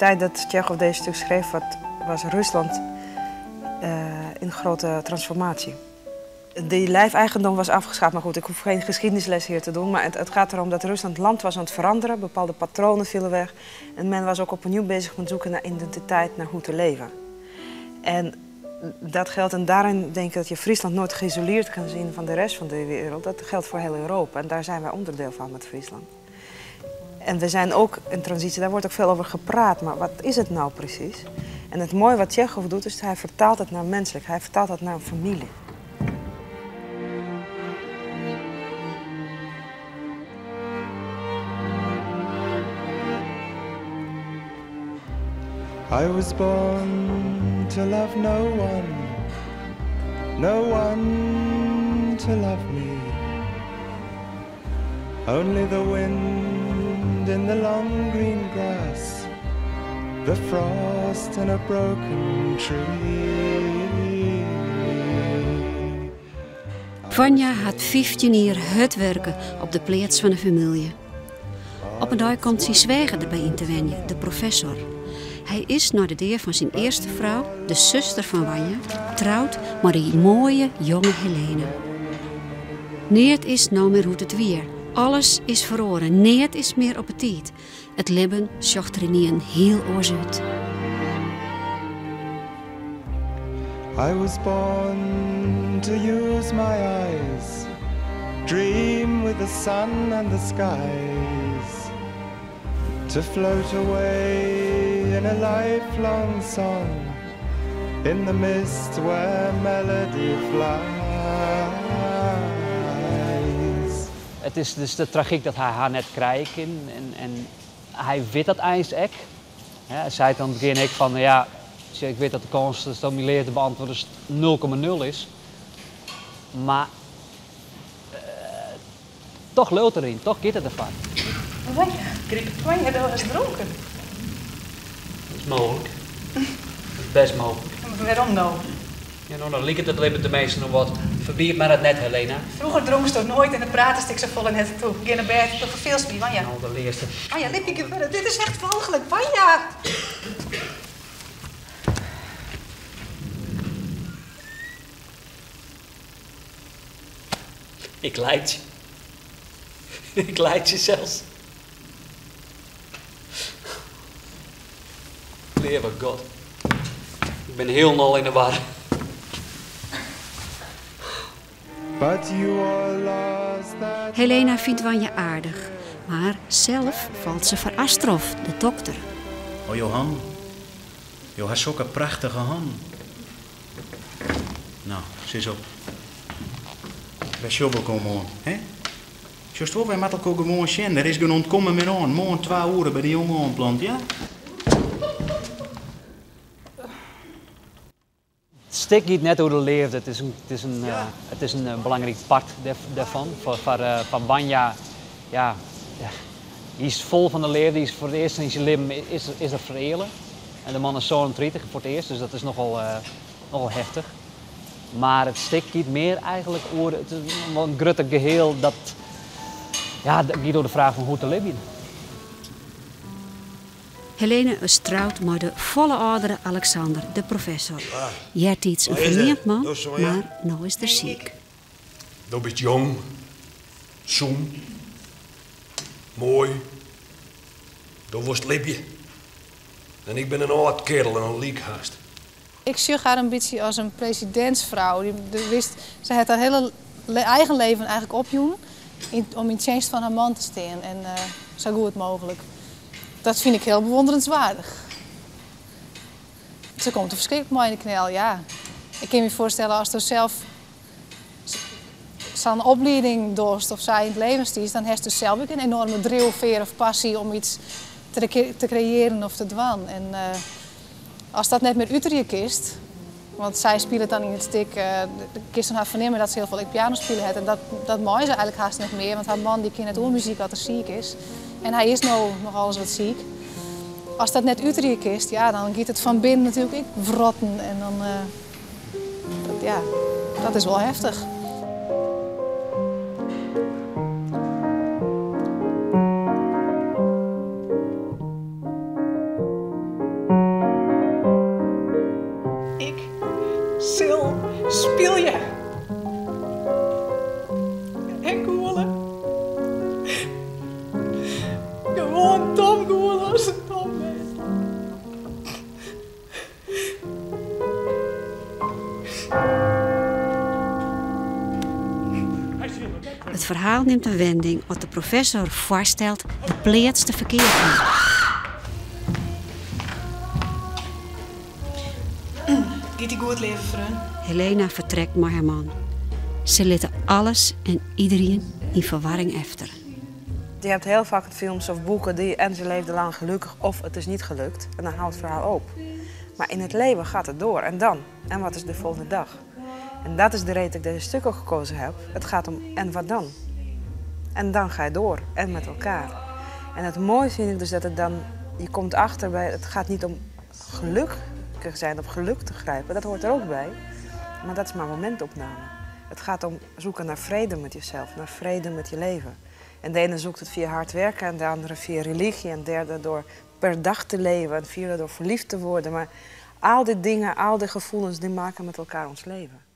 tijd dat Tjechov deze stuk schreef, was Rusland in grote transformatie. Die lijfeigendom was afgeschaft, maar goed, ik hoef geen geschiedenisles hier te doen. Maar het gaat erom dat Rusland land was aan het veranderen, bepaalde patronen vielen weg. En men was ook opnieuw bezig met zoeken naar identiteit, naar hoe te leven. En dat geldt, en daarin denk ik dat je Friesland nooit geïsoleerd kan zien van de rest van de wereld. Dat geldt voor heel Europa en daar zijn wij onderdeel van met Friesland. En we zijn ook in transitie, daar wordt ook veel over gepraat, maar wat is het nou precies? En het mooie wat Tjechov doet, is hij vertaalt het naar menselijk, hij vertaalt het naar een familie. I was born to love no one to love me. Only the wind in the long green grass, the frost in a broken tree. Vanja had 15 jaar hard werken op de plaats van de familie. Op een dag komt zijn zwager erbij interveneren, de professor. Hij is naar de deur van zijn eerste vrouw, de zuster van Vanja, trouwd met die mooie jonge Helene. Neert is nou meer hoe het weer. Alles is verloren. Neert is meer op het tijd. Het leven zocht er in heel oors uit. I was born to use my eyes, dream with the sun and the skies, to float away in a lifelong song, in the mist where melody flies. Het is dus de tragiek dat hij haar net krijgt en hij weet dat eigenlijk ook. Ja, hij zei dan begin ik van ja, ik weet dat de kans om je leer te beantwoorden 0,0 is. Maar toch lult erin, toch gaat het ervan. Vanja, dat was dronken. Dat is mogelijk. Dat is best mogelijk. Maar waarom nou? Ja, nou, dan liep het leven de meesten nog wat. Verbied maar het net, Helena. Vroeger dronk ze toch nooit en dan praten stik zo vol in het toe. Ga naar bed, toch verveelst me, Vanja. Nou, de leerste. Vanja, lipje, dit is echt walgelijk, Vanja! Ik leid je. Ik leid je zelfs. Lieve God. Ik ben heel nul in de war. But you are lost that Helena vindt Vanja aardig, maar zelf valt ze voor Astrof, de dokter. Oh Johan, je hebt zulke prachtige hand. Nou, zit op. Bij Sjobbel komen, hè? Just wel, wij moeten elkaar gewoon zien. Er is geen ontkomen meer aan. Morgen 2 uur bij de jongen aanplant, ja? Het stuk gaat net hoe de leeft. Het is een belangrijk part daarvan. Van Vanja, ja, die is vol van de leven. Die is voor het eerst in zijn leven is er verelen. En de man is 37 voor het eerst, dus dat is nogal heftig. Maar het stuk gaat meer eigenlijk over het is een grote geheel dat gaat door de vraag van hoe te leven. Helene is trouwd met de volle oudere Alexander, de professor. Jertiets een vernieuwd man, maar nou is er ziek. Je bent jong, zoem, mooi, je was libje. En ik ben een oud kerel en een liekhaast. Ik zie haar een beetje als een presidentsvrouw. Ze had haar hele eigen leven eigenlijk opjoen om in dienst van haar man te staan. En zo goed mogelijk. Dat vind ik heel bewonderenswaardig. Ze komt er verschrikkelijk mooi in de knel, ja. Ik kan me voorstellen als er zelf zo'n opleiding doorst of zij in het leven stiert, dan heeft ze zelf ook een enorme drijfveer of passie om iets te creëren of te doen. En als dat net meer Utrecht kist, want zij speelt dan in het stuk, de kist van haar vernemen dat ze heel veel piano spelen heeft. En dat mooi ze eigenlijk haast niet meer, want haar man die kent het oormuziek als er ziek is. En hij is nou nogal eens wat ziek. Als dat net Utrecht is, ja, dan gaat het van binnen natuurlijk ook verrotten. En dan, dat is wel heftig. Het verhaal neemt een wending wat de professor voorstelt de pleetste verkeerd is. Giet die goed leven, vriend. Helena vertrekt met haar man. Ze laten alles en iedereen in verwarring efter. Je hebt heel vaak films of boeken die en ze leefde lang gelukkig of het is niet gelukt. En dan houdt het verhaal op. Maar in het leven gaat het door. En dan? En wat is de volgende dag? En dat is de reden dat ik deze stuk ook gekozen heb. Het gaat om en wat dan? En dan ga je door. En met elkaar. En het mooie vind ik dus dat het dan... Je komt achter bij... Het gaat niet om gelukkig zijn of geluk te grijpen. Dat hoort er ook bij. Maar dat is maar momentopname. Het gaat om zoeken naar vrede met jezelf. Naar vrede met je leven. En de ene zoekt het via hard werken. En de andere via religie. En de derde door per dag te leven. En de vierde door verliefd te worden. Maar al die dingen, al die gevoelens, die maken met elkaar ons leven.